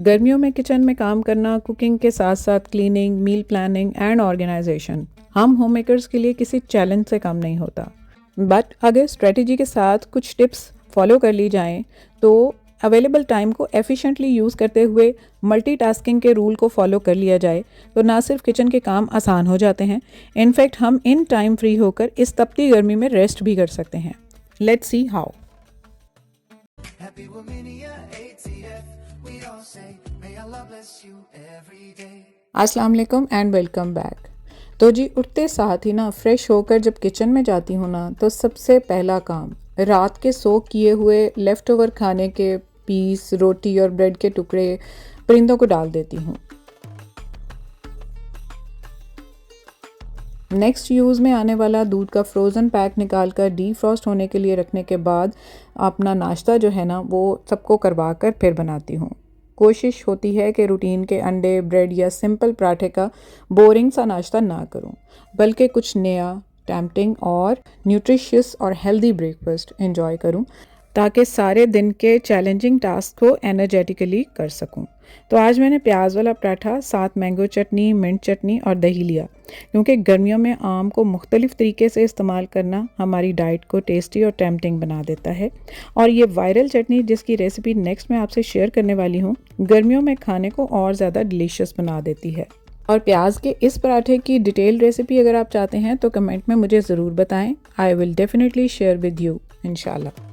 गर्मियों में किचन में काम करना, कुकिंग के साथ साथ cleaning, meal planning and organisation हम होम मेकर्स के लिए किसी चैलेंज से कम नहीं होता। बट अगर स्ट्रेटजी के साथ कुछ टिप्स फॉलो कर ली जाएं तो अवेलेबल टाइम को एफिशिएंटली यूज़ करते हुए मल्टीटास्किंग के रूल को फॉलो कर लिया जाए तो ना सिर्फ किचन के काम आसान हो जाते हैं, इनफैक्ट हम इन टाइम फ्री होकर इस तपती गर्मी में रेस्ट भी कर सकते हैं। Let's see how. अस्सलाम वालेकुम एंड वेलकम बैक। तो जी उठते साथ ही ना फ्रेश होकर जब किचन में जाती हूँ ना तो सबसे पहला काम रात के सोक किए हुए लेफ़्ट ओवर खाने के पीस, रोटी और ब्रेड के टुकड़े परिंदों को डाल देती हूँ। नेक्स्ट यूज़ में आने वाला दूध का फ्रोज़न पैक निकाल कर डीफ्रॉस्ट होने के लिए रखने के बाद अपना नाश्ता जो है ना वो सबको करवा कर फिर बनाती हूँ। कोशिश होती है कि रूटीन के अंडे, ब्रेड या सिंपल पराठे का बोरिंग सा नाश्ता ना करूं, बल्कि कुछ नया, टेम्पटिंग और न्यूट्रिशियस और हेल्दी ब्रेकफास्ट एंजॉय करूं ताकि सारे दिन के चैलेंजिंग टास्क को एनर्जेटिकली कर सकूं। तो आज मैंने प्याज वाला पराठा, साथ मैंगो चटनी, मिंट चटनी और दही लिया, क्योंकि गर्मियों में आम को मुख्तलिफ तरीके से इस्तेमाल करना हमारी डाइट को टेस्टी और टेम्पटिंग बना देता है। और ये वायरल चटनी जिसकी रेसिपी नेक्स्ट मैं आपसे शेयर करने वाली हूँ, गर्मियों में खाने को और ज़्यादा डिलीशियस बना देती है। और प्याज के इस पराठे की डिटेल रेसिपी अगर आप चाहते हैं तो कमेंट में मुझे ज़रूर बताएं। I will definitely share with you इंशाल्लाह।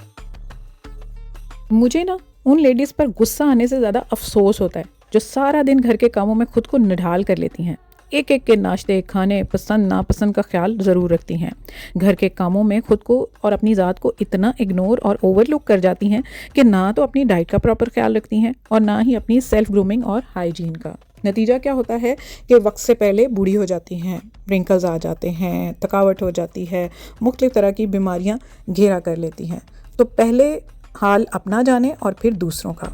मुझे ना उन लेडीज़ पर गुस्सा आने से ज़्यादा अफसोस होता है जो सारा दिन घर के कामों में खुद को निढाल कर लेती हैं। एक एक के नाश्ते, खाने, पसंद नापसंद का ख्याल ज़रूर रखती हैं। घर के कामों में खुद को और अपनी ज़ात को इतना इग्नोर और ओवरलुक कर जाती हैं कि ना तो अपनी डाइट का प्रॉपर ख्याल रखती हैं और ना ही अपनी सेल्फ ग्रूमिंग और हाइजीन का। नतीजा क्या होता है कि वक्त से पहले बूढ़ी हो जाती हैं, रिंकल्स आ जाते हैं, थकावट हो जाती है, मुख्तलिफ तरह की बीमारियाँ घेरा कर लेती हैं। तो पहले हाल अपना जाने और फिर दूसरों का।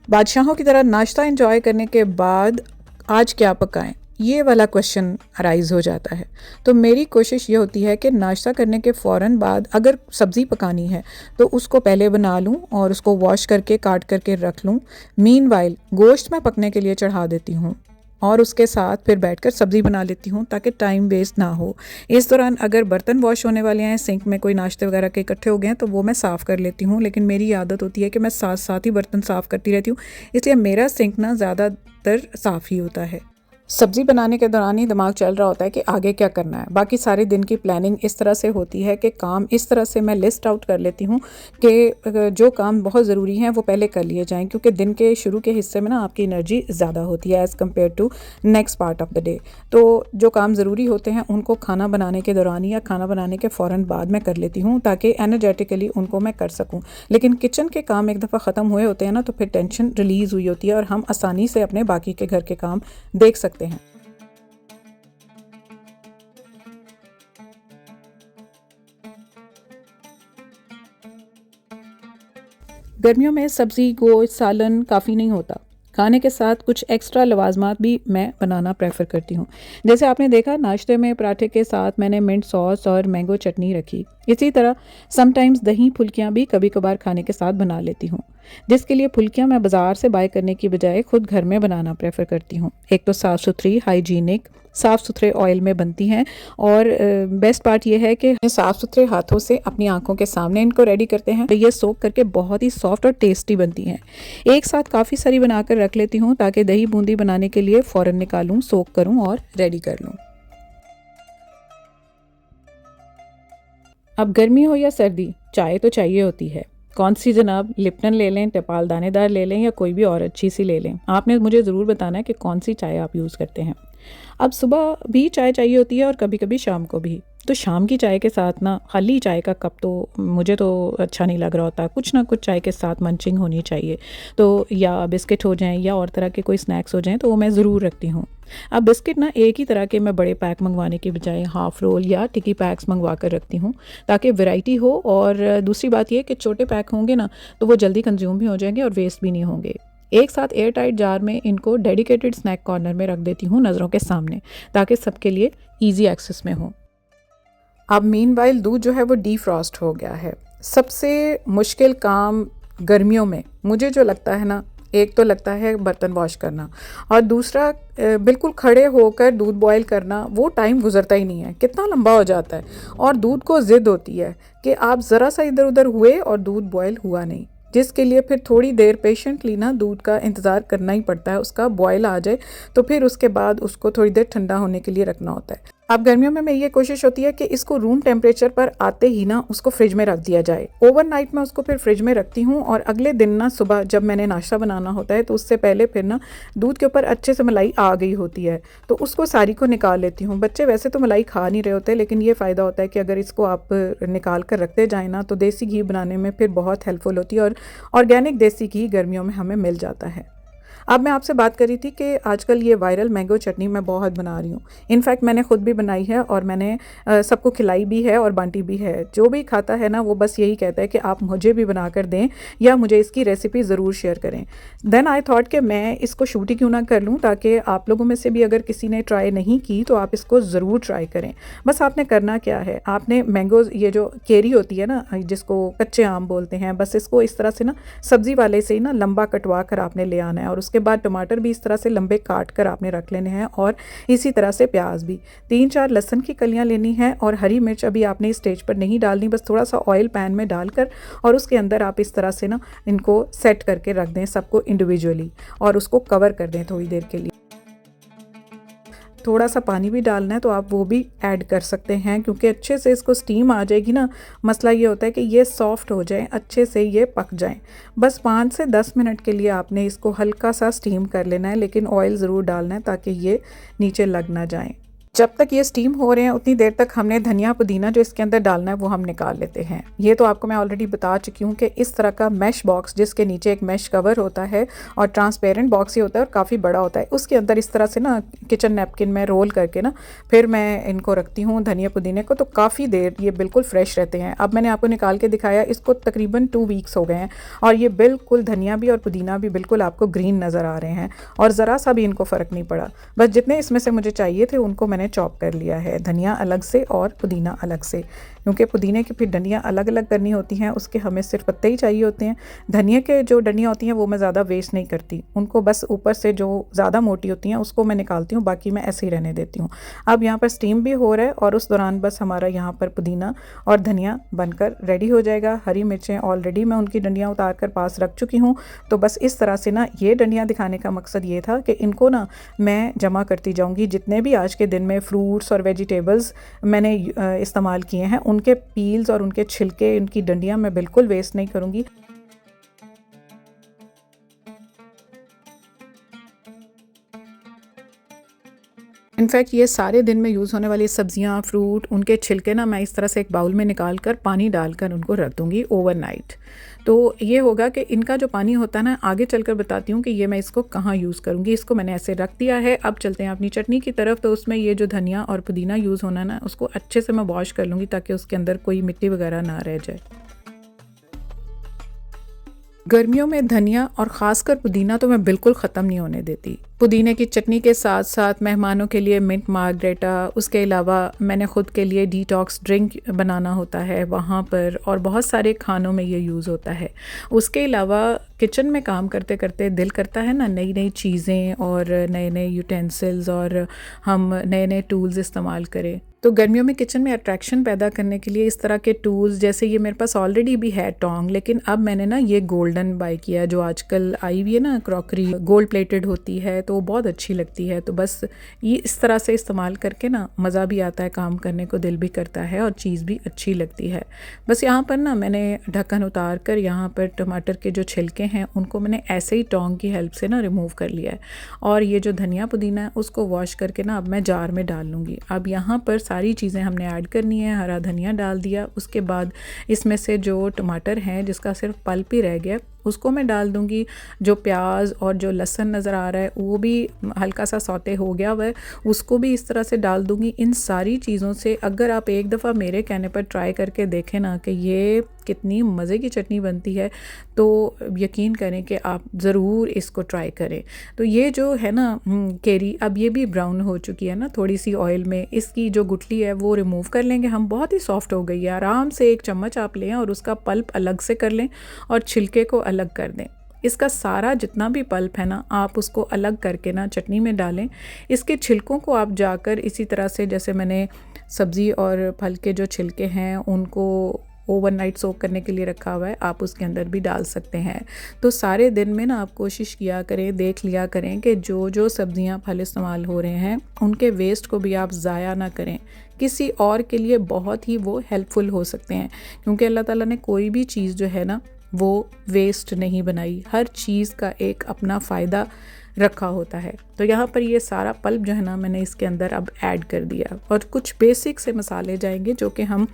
बादशाहों की तरह नाश्ता एंजॉय करने के बाद आज क्या पकाएं, ये वाला क्वेश्चन अराइज हो जाता है। तो मेरी कोशिश ये होती है कि नाश्ता करने के फ़ौरन बाद अगर सब्ज़ी पकानी है तो उसको पहले बना लूं और उसको वॉश करके काट करके रख लूं। मीनवाइल गोश्त मैं पकने के लिए चढ़ा देती हूँ और उसके साथ फिर बैठकर सब्ज़ी बना लेती हूँ ताकि टाइम वेस्ट ना हो। इस दौरान अगर बर्तन वॉश होने वाले हैं, सिंक में कोई नाश्ते वगैरह के इकट्ठे हो गए हैं तो वो मैं साफ़ कर लेती हूँ, लेकिन मेरी आदत होती है कि मैं साथ साथ ही बर्तन साफ़ करती रहती हूँ, इसलिए मेरा सिंक ना ज़्यादातर साफ़ ही होता है। सब्ज़ी बनाने के दौरान ही दिमाग चल रहा होता है कि आगे क्या करना है। बाकी सारे दिन की प्लानिंग इस तरह से होती है कि काम इस तरह से मैं लिस्ट आउट कर लेती हूँ कि जो काम बहुत ज़रूरी हैं वो पहले कर लिए जाएं, क्योंकि दिन के शुरू के हिस्से में ना आपकी एनर्जी ज़्यादा होती है as compare to next part of the day. तो जो काम ज़रूरी होते हैं उनको खाना बनाने के दौरान या खाना बनाने के फ़ौरन बाद में कर लेती हूँ ताकि एनर्जेटिकली उनको मैं कर सकूँ। लेकिन किचन के काम एक दफ़ा ख़त्म हुए होते हैं ना तो फिर टेंशन रिलीज़ हुई होती है और हम आसानी से अपने बाकी के घर के काम देख सकते हैं। गर्मियों में सब्ज़ी, गोश्त, सालन काफ़ी नहीं होता। खाने के साथ कुछ एक्स्ट्रा लवाजमात भी मैं बनाना प्रेफर करती हूँ। जैसे आपने देखा नाश्ते में पराठे के साथ मैंने मिंट सॉस और मैंगो चटनी रखी। इसी तरह समटाइम्स दही फुल्कियाँ भी कभी कभार खाने के साथ बना लेती हूँ, जिसके लिए फुल्कियाँ मैं बाज़ार से बाय करने की बजाय खुद घर में बनाना प्रेफर करती हूँ। एक तो साफ़ सुथरी, हाइजीनिक, साफ़ सुथरे ऑयल में बनती हैं और बेस्ट पार्ट ये है कि साफ़ सुथरे हाथों से अपनी आंखों के सामने इनको रेडी करते हैं तो ये सोक करके बहुत ही सॉफ्ट और टेस्टी बनती हैं। एक साथ काफ़ी सारी बनाकर रख लेती हूँ ताकि दही बूंदी बनाने के लिए फ़ौरन निकालूँ, सोक करूँ और रेडी कर लूँ। अब गर्मी हो या सर्दी, चाय तो चाहिए होती है। कौन सी जनाब, लिप्टन ले लें, टपाल दानेदार ले लें या कोई भी और अच्छी सी ले लें। आपने मुझे ज़रूर बताना है कि कौन सी चाय आप यूज़ करते हैं। अब सुबह भी चाय चाहिए होती है और कभी कभी शाम को भी। तो शाम की चाय के साथ ना खाली चाय का कप तो मुझे तो अच्छा नहीं लग रहा होता, कुछ ना कुछ चाय के साथ मंचिंग होनी चाहिए। तो या बिस्किट हो जाएं या और तरह के कोई स्नैक्स हो जाएं तो वो मैं ज़रूर रखती हूँ। अब बिस्किट ना एक ही तरह के मैं बड़े पैक मंगवाने के बजाय हाफ़ रोल या टिकी पैक्स मंगवा कर रखती हूँ ताकि वैरायटी हो। और दूसरी बात ये कि छोटे पैक होंगे ना तो वो जल्दी कंज्यूम भी हो जाएंगे और वेस्ट भी नहीं होंगे। एक साथ एयर टाइट जार में इनको डेडिकेटेड स्नैक कॉर्नर में रख देती हूँ नज़रों के सामने, ताकि सबके लिए ईजी एक्सेस में हो। अब मीनवाइल दूध जो है वो डीफ्रॉस्ट हो गया है। सबसे मुश्किल काम गर्मियों में मुझे जो लगता है ना, एक तो लगता है बर्तन वॉश करना, और दूसरा बिल्कुल खड़े होकर दूध बॉयल करना, वो टाइम गुजरता ही नहीं है, कितना लंबा हो जाता है। और दूध को ज़िद होती है कि आप ज़रा सा इधर उधर हुए और दूध बॉयल हुआ नहीं, जिसके लिए फिर थोड़ी देर पेशेंटली ना दूध का इंतज़ार करना ही पड़ता है, उसका बॉयल आ जाए तो फिर उसके बाद उसको थोड़ी देर ठंडा होने के लिए रखना होता है। अब गर्मियों में ये कोशिश होती है कि इसको रूम टेम्परेचर पर आते ही ना उसको फ्रिज में रख दिया जाए। ओवरनाइट मैं उसको फिर फ्रिज में रखती हूँ, और अगले दिन ना सुबह जब मैंने नाश्ता बनाना होता है तो उससे पहले फिर ना दूध के ऊपर अच्छे से मलाई आ गई होती है, तो उसको सारी को निकाल लेती हूँ। बच्चे वैसे तो मलाई खा नहीं रहे होते, लेकिन ये फ़ायदा होता है कि अगर इसको आप निकाल कर रखते जाएँ ना, तो देसी घी बनाने में फिर बहुत हेल्पफुल होती है, और ऑर्गेनिक देसी घी गर्मियों में हमें मिल जाता है। अब मैं आपसे बात कर रही थी कि आजकल ये वायरल मैंगो चटनी मैं बहुत बना रही हूँ। इनफैक्ट मैंने खुद भी बनाई है, और मैंने सबको खिलाई भी है और बांटी भी है। जो भी खाता है ना वो बस यही कहता है कि आप मुझे भी बना कर दें, या मुझे इसकी रेसिपी ज़रूर शेयर करें। देन आई थॉट कि मैं इसको शूट ही क्यों ना कर लूँ, ताकि आप लोगों में से भी अगर किसी ने ट्राई नहीं की तो आप इसको ज़रूर ट्राई करें। बस आपने करना क्या है, आपने मैंगोज़, ये जो केरी होती है ना, जिसको कच्चे आम बोलते हैं, बस इसको इस तरह से ना सब्ज़ी वाले से ही ना लंबा कटवा कर आपने ले आना है, और उसके बाद टमाटर भी इस तरह से लंबे काट कर आपने रख लेने हैं, और इसी तरह से प्याज भी, 3-4 लहसुन की कलियां लेनी है, और हरी मिर्च अभी आपने इस स्टेज पर नहीं डालनी, बस थोड़ा सा ऑयल पैन में डालकर और उसके अंदर आप इस तरह से ना इनको सेट करके रख दें सबको इंडिविजुअली, और उसको कवर कर दें थोड़ी देर के लिए। थोड़ा सा पानी भी डालना है तो आप वो भी ऐड कर सकते हैं, क्योंकि अच्छे से इसको स्टीम आ जाएगी ना। मसला ये होता है कि ये सॉफ्ट हो जाए, अच्छे से ये पक जाएं। बस 5 से 10 मिनट के लिए आपने इसको हल्का सा स्टीम कर लेना है, लेकिन ऑयल ज़रूर डालना है ताकि ये नीचे लग ना जाए। जब तक ये स्टीम हो रहे हैं उतनी देर तक हमने धनिया पुदीना जो इसके अंदर डालना है वो हम निकाल लेते हैं। ये तो आपको मैं ऑलरेडी बता चुकी हूँ कि इस तरह का मैश बॉक्स, जिसके नीचे एक मैश कवर होता है और ट्रांसपेरेंट बॉक्स ही होता है और काफ़ी बड़ा होता है, उसके अंदर इस तरह से ना किचन नैपकिन में रोल करके ना फिर मैं इनको रखती हूँ धनिया पुदीने को, तो काफ़ी देर ये बिल्कुल फ्रेश रहते हैं। अब मैंने आपको निकाल के दिखाया, इसको तकरीबन 2 वीक्स हो गए हैं, और ये बिल्कुल धनिया भी और पुदीना भी बिल्कुल आपको ग्रीन नज़र आ रहे हैं, और ज़रा सा भी इनको फ़र्क नहीं पड़ा। बस जितने इसमें से मुझे चाहिए थे उनको मैंने चॉप कर लिया है, धनिया अलग से और पुदीना अलग से, क्योंकि पुदीने की फिर डंडियाँ अलग अलग करनी होती हैं, उसके हमें सिर्फ पत्ते ही चाहिए होते हैं। धनिया के जो डंडियाँ होती हैं वो मैं ज़्यादा वेस्ट नहीं करती, उनको बस ऊपर से जो ज़्यादा मोटी होती हैं उसको मैं निकालती हूँ, बाकी मैं ऐसे ही रहने देती हूँ। अब यहाँ पर स्टीम भी हो रहा है, और उस दौरान बस हमारा यहाँ पर पुदीना और धनिया बनकर रेडी हो जाएगा। हरी मिर्चें ऑलरेडी मैं उनकी डंडियाँ उतार कर पास रख चुकी हूँ, तो बस इस तरह से ना ये डंडियाँ दिखाने का मकसद ये था कि इनको ना मैं जमा करती जाऊँगी। जितने भी आज के दिन में फ्रूट्स और वेजिटेबल्स मैंने इस्तेमाल किए हैं, उनके पील्स और उनके छिलके, उनकी डंडियाँ मैं बिल्कुल वेस्ट नहीं करूँगी। इनफैक्ट ये सारे दिन में यूज़ होने वाली सब्जियां, फ्रूट, उनके छिलके ना मैं इस तरह से एक बाउल में निकाल कर पानी डालकर उनको रख दूँगी ओवरनाइट। तो ये होगा कि इनका जो पानी होता है ना, आगे चलकर बताती हूँ कि ये मैं इसको कहाँ यूज़ करूँगी। इसको मैंने ऐसे रख दिया है। अब चलते हैं अपनी चटनी की तरफ। तो उसमें ये जो धनिया और पुदीना यूज़ होना ना, उसको अच्छे से मैं वॉश कर लूँगी ताकि उसके अंदर कोई मिट्टी वगैरह ना रह जाए। गर्मियों में धनिया और ख़ासकर पुदीना तो मैं बिल्कुल ख़त्म नहीं होने देती। पुदीने की चटनी के साथ साथ मेहमानों के लिए मिंट मार्गरेटा, उसके अलावा मैंने ख़ुद के लिए डिटॉक्स ड्रिंक बनाना होता है वहाँ पर, और बहुत सारे खानों में ये यूज़ होता है। उसके अलावा किचन में काम करते करते दिल करता है ना नई नई चीज़ें और नए नए यूटेंसिल्स, और हम नए नए टूल्स इस्तेमाल करें। तो गर्मियों में किचन में अट्रैक्शन पैदा करने के लिए इस तरह के टूल्स, जैसे ये मेरे पास ऑलरेडी भी है टोंग, लेकिन अब मैंने ना ये गोल्डन बाय किया, जो आजकल आई हुई है ना क्रॉकरी, गोल्ड प्लेटेड होती है, तो वो बहुत अच्छी लगती है। तो बस ये इस तरह से इस्तेमाल करके ना मज़ा भी आता है, काम करने को दिल भी करता है, और चीज़ भी अच्छी लगती है। बस यहाँ पर ना मैंने ढक्कन उतार कर यहाँ पर टमाटर के जो छिलके हैं उनको मैंने ऐसे ही टोंग की हेल्प से ना रिमूव कर लिया है, और ये जो धनिया पुदीना है उसको वॉश करके ना अब मैं जार में डाल लूँगी। अब यहाँ पर सारी चीज़ें हमने ऐड करनी है। हरा धनिया डाल दिया, उसके बाद इसमें से जो टमाटर हैं जिसका सिर्फ पल्प ही रह गया उसको मैं डाल दूँगी। जो प्याज और जो लहसुन नज़र आ रहा है वो भी हल्का सा सौते हो गया हुआ है, उसको भी इस तरह से डाल दूँगी। इन सारी चीज़ों से अगर आप एक दफ़ा मेरे कहने पर ट्राई करके देखें ना कि ये कितनी मज़े की चटनी बनती है, तो यकीन करें कि आप ज़रूर इसको ट्राई करें। तो ये जो है ना केरी, अब ये भी ब्राउन हो चुकी है ना थोड़ी सी ऑयल में, इसकी जो गुठली है वो रिमूव कर लेंगे हम। बहुत ही सॉफ्ट हो गई है। आराम से एक चम्मच आप लें और उसका पल्प अलग से कर लें और छिलके को अलग कर दें। इसका सारा जितना भी पल्प है ना, आप उसको अलग करके ना चटनी में डालें। इसके छिलकों को आप जाकर इसी तरह से, जैसे मैंने सब्ज़ी और फल के जो छिलके हैं उनको ओवरनाइट सोक करने के लिए रखा हुआ है, आप उसके अंदर भी डाल सकते हैं। तो सारे दिन में ना आप कोशिश किया करें, देख लिया करें कि जो जो सब्ज़ियां फल इस्तेमाल हो रहे हैं उनके वेस्ट को भी आप ज़ाया ना करें। किसी और के लिए बहुत ही वो हेल्पफुल हो सकते हैं, क्योंकि अल्लाह ताला ने कोई भी चीज़ जो है ना वो वेस्ट नहीं बनाई। हर चीज़ का एक अपना फ़ायदा रखा होता है। तो यहाँ पर ये सारा पल्प जो है ना मैंने इसके अंदर अब ऐड कर दिया, और कुछ बेसिक से मसाले जाएंगे जो कि हम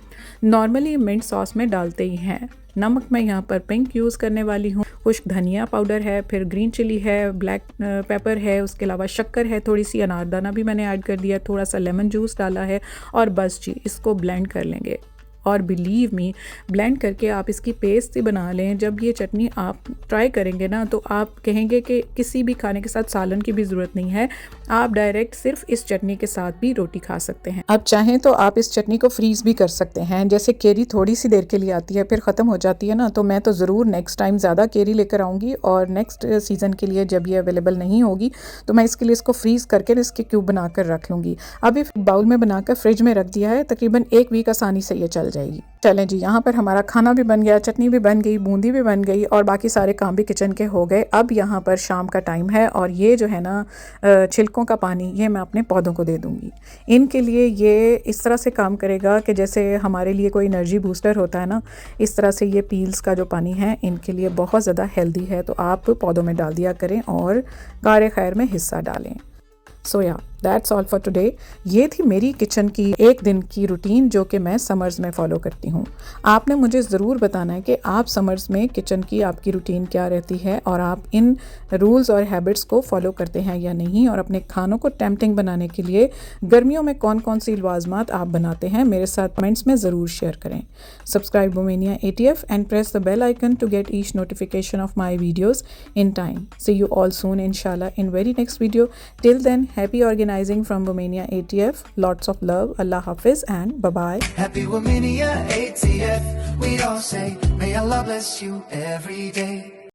नॉर्मली मिंट सॉस में डालते ही हैं। नमक मैं यहाँ पर पिंक यूज़ करने वाली हूँ, खुश्क धनिया पाउडर है, फिर ग्रीन चिली है, ब्लैक पेपर है, उसके अलावा शक्कर है, थोड़ी सी अनारदाना भी मैंने ऐड कर दिया, थोड़ा सा लेमन जूस डाला है, और बस जी इसको ब्लेंड कर लेंगे। और बिलीव मी, ब्लेंड करके आप इसकी पेस्ट ही बना लें। जब ये चटनी आप ट्राई करेंगे ना तो आप कहेंगे कि किसी भी खाने के साथ सालन की भी ज़रूरत नहीं है, आप डायरेक्ट सिर्फ इस चटनी के साथ भी रोटी खा सकते हैं। आप चाहें तो आप इस चटनी को फ्रीज़ भी कर सकते हैं। जैसे केरी थोड़ी सी देर के लिए आती है फिर ख़त्म हो जाती है ना, तो मैं तो ज़रूर नेक्स्ट टाइम ज़्यादा केरी लेकर आऊँगी, और नेक्स्ट सीज़न के लिए जब ये अवेलेबल नहीं होगी तो मैं इसके लिए इसको फ्रीज़ करके इसके क्यूब बनाकर रख लूँगी। अभी बाउल में बनाकर फ्रिज में रख दिया है, तकरीबन 1 वीक आसानी से ये चल जाएगी। चलें जी, यहाँ पर हमारा खाना भी बन गया, चटनी भी बन गई, बूंदी भी बन गई, और बाकी सारे काम भी किचन के हो गए। अब यहाँ पर शाम का टाइम है, और ये जो है ना छिलकों का पानी ये मैं अपने पौधों को दे दूँगी। इनके लिए ये इस तरह से काम करेगा कि जैसे हमारे लिए कोई एनर्जी बूस्टर होता है ना, इस तरह से ये पील्स का जो पानी है इनके लिए बहुत ज़्यादा हेल्दी है। तो आप पौधों में डाल दिया करें और कार खैर में हिस्सा डालें। सो या दैट्स ऑल फॉर टुडे। ये थी मेरी किचन की एक दिन की रूटीन जो कि मैं समर्स में फ़ॉलो करती हूँ। आपने मुझे ज़रूर बताना है कि आप समर्स में किचन की आपकी रूटीन क्या रहती है, और आप इन रूल्स और हैबिट्स को फॉलो करते हैं या नहीं, और अपने खानों को टेम्पटिंग बनाने के लिए गर्मियों में कौन कौन सी लवाजमात आप बनाते हैं मेरे साथ कमेंट्स में ज़रूर शेयर करें। Subscribe Womenia ATF and press the bell icon to get each notification of my videos in time. See you all soon इंशाल्लाह in very next video. Till then, happy organizing from Womania ATF. Lots of love. Allah Hafiz and bye-bye. Happy Womania ATF. We all say, may Allah bless you every day.